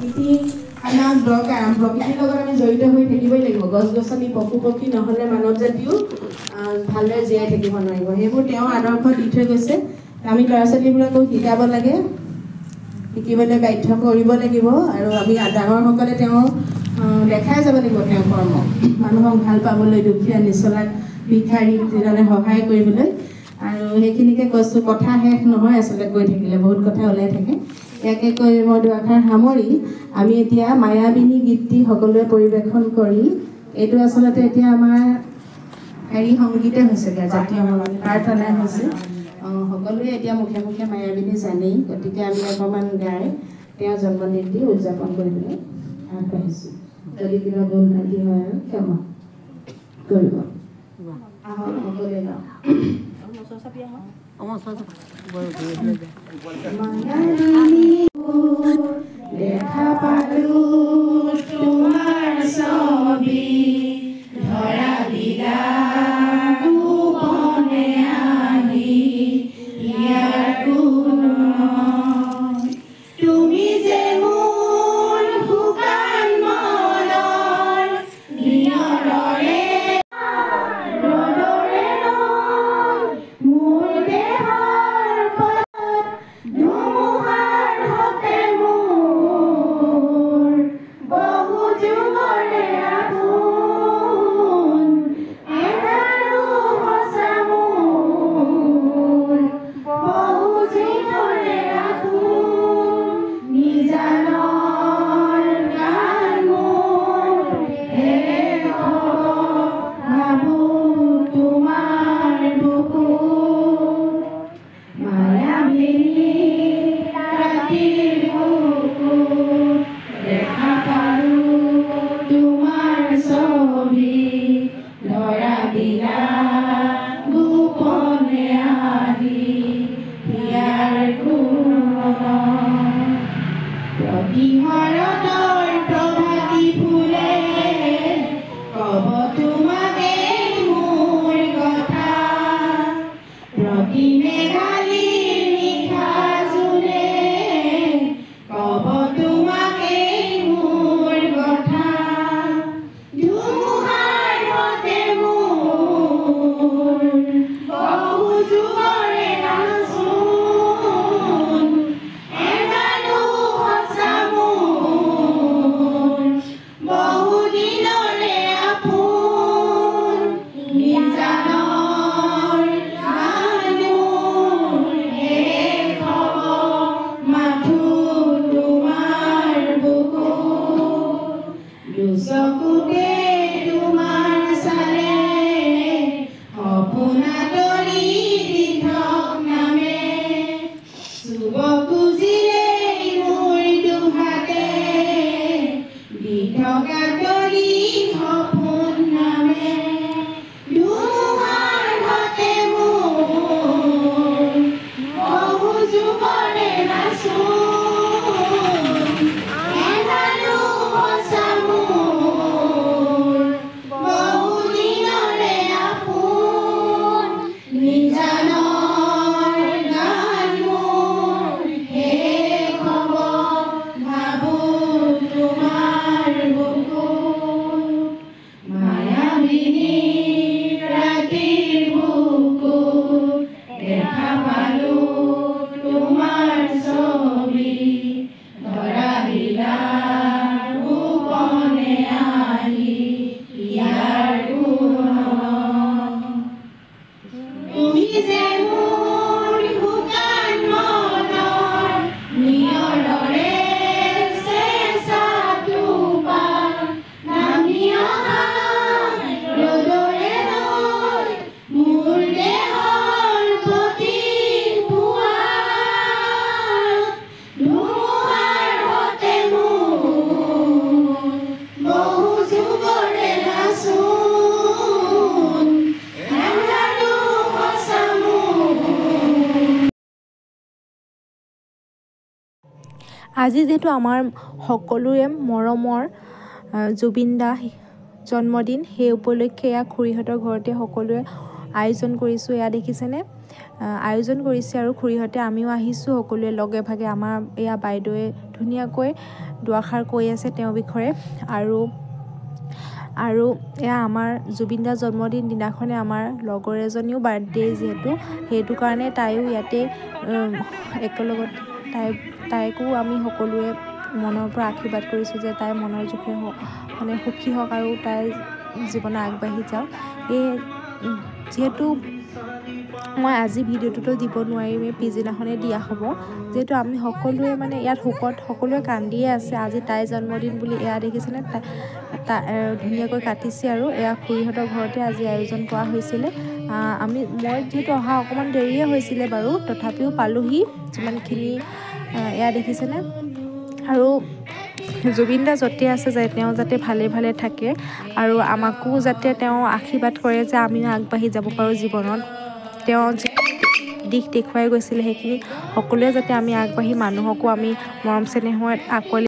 প্ৰকৃতি আমাৰ দৰকাৰ প্ৰকৃতিৰ লগত আমি জড়িত হৈ থাকিবই লাগিব গছ গছনি পশু পক্ষী নহ'লে মানৱ জাতিও ভালদৰে জীয়াই থাকিব নোৱাৰিব সেইবোৰ তেওঁ আদৰ্শ দি থৈ গৈছে আমি ল'ৰা ছোৱালীবোৰকো শিকাব লাগে শিকিবলৈ বাধ্য কৰিব লাগিব আৰু আমি ডাঙৰসকলে তেওঁ দেখাই যাব লাগিব তেওঁ কৰ্ম মানুহক ভাল পাবলৈ দুখীয়া নিচলাক ভিক্ষাৰীক যিজনে সহায় কৰিবলৈ আৰু সেইখিনিকে কৈছোঁ কথা শেষ নহয় আচলতে কৈ থাকিলে বহুত কথা ওলাই থাকে ইয়াকে কৈ মই দুআষাৰ সামৰি আমি এতিয়া মায়াবিনী গীতটি সকলোৱে পৰিৱেশন কৰি এইটো আচলতে এতিয়া আমাৰ হেৰি সংগীতে হৈছেগৈ জাতীয় প্ৰাৰ্থনাই হৈছে সকলোৱে এতিয়া মুখে মুখে মায়াবিনী জানেই গতিকে আমি অকণমান গাই তেওঁৰ জন্মদিনটি উদযাপন কৰিবলৈ আগবাঢ়িছোঁ যদি কিবা ভুল ভ্ৰান্তি হয় আৰু ক্ষমা কৰিব আহক সকলোৱে গাওঁ দেখা পালো তোমাৰ ছবি ধৰা দিলা গোপনে আহি ইয়াৰ কোনো তুমি যে মোৰ শুকান মনৰ নিয়ৰৰে ৰদৰে মোৰ দেহৰ পথত ধুমুহাৰ হতে মোৰ বহু যুগৰে আপোন এটাৰো সঁচা মোৰ বহু যুগৰে আপোন নিজানৰ গান মোৰ হে ভাবো তোমাৰ বুকুত মায়াবিনী ৰাতিৰ বুকুত দেখা পালো তোমাৰ ছবি ধৰা দিলা গোপনে আহি ইয়াৰ কোনো প্ৰতিহৰণৰ প্ৰভাতী ফুলে কব তোমাকে মোৰ কথা প্ৰতি মেঘালীৰ নিশা জোনে কব তোমাকে মোৰ কথা ধুমুহাৰ হতে মোৰ বহু যুগৰে নাচোন এটাৰো সঁচা মোৰ বহু দিনৰে আপোন নিজানৰ গান মোৰ শেষ হ'ব মাথো তোমাৰ বুকুত দুচকুতে তোমাৰ চালে সপোনা তৰি দিঠক নামে চুব খুজিলেই মোৰ দুহাতে দি থকা তৰি সপোন নামে ধুমুহাৰ হতে মোৰ বহু যুগৰে নাচোন এটাৰো সঁচা মোৰ বহু দিনৰে আপোন নিজানৰ গান মোৰ শেষ হ'ব ভাবো তোমাৰ বুকুত মায়াবিনী ৰাতিৰ বুকুত দেখা পালো তোমাৰ ছবি ধৰা দিলা গোপনে আহি ইয়াৰ কোনো তুমি যে মোৰ শুকান মনৰ নিয়ৰৰে চেঁচা টোপাল নামি অহা ৰদৰে নৈ মোৰ দেহৰ প্ৰতি পুৱা ধুমুহাৰ হতে মোৰ বহু যুগৰে নাচোন এটাৰো সঁচা মোৰ আজি যিহেতু আমাৰ সকলোৰে মৰমৰ জুবিন দা জন্মদিন সেই উপলক্ষে এয়া খুৰীহঁতৰ ঘৰতে সকলোৱে আয়োজন কৰিছোঁ এয়া দেখিছেনে আয়োজন কৰিছে আৰু খুৰীহঁতে আমিও আহিছোঁ সকলোৱে লগে ভাগে। আমাৰ এয়া বাইদেৱে ধুনীয়াকৈ দুআষাৰ কৈ আছে তেওঁৰ বিষয়ে। আৰু এয়া আমাৰ জুবিন দাৰ জন্মদিন দিনাখনে আমাৰ লগৰ এজনীও বাৰ্থডে যিহেতু, সেইটো কাৰণে তাইও ইয়াতে একেলগত তাইকো আমি সকলোৱে মনৰ পৰা আশীৰ্বাদ কৰিছোঁ যে তাই মনৰ জোখে মানে সুখী হওক আৰু তাই জীৱনত আগবাঢ়ি যাওক। যিহেতু মই আজি ভিডিঅ'টোতো দিব নোৱাৰিমেই, পিছদিনাখনেই দিয়া হ'ব। যিহেতু আমি সকলোৱে মানে ইয়াত শোকত সকলোৱে কান্দিয়ে আছে। আজি তাইৰ জন্মদিন বুলি এয়া দেখিছেনে, ধুনীয়াকৈ কাটিছে আৰু এয়া খুৰীহঁতৰ ঘৰতে আজি আয়োজন কৰা হৈছিলে। মই যিহেতু অহা অকণমান দেৰিয়ে হৈছিলে বাৰু, তথাপিও পালোহি যিমানখিনি। এয়া দেখিছেনে। আৰু জুবিন দা য'তে আছে তেওঁ যাতে ভালে ভালে থাকে আৰু আমাকো যাতে তেওঁ আশীৰ্বাদ কৰে যে আমিও আগবাঢ়ি যাব পাৰোঁ জীৱনত। তেওঁ যি দিশ দেখুৱাই গৈছিলে সেইখিনি সকলোৱে যাতে আমি আগবাঢ়ি মানুহকো আমি মৰম চেনেহৰে আঁকোৱালি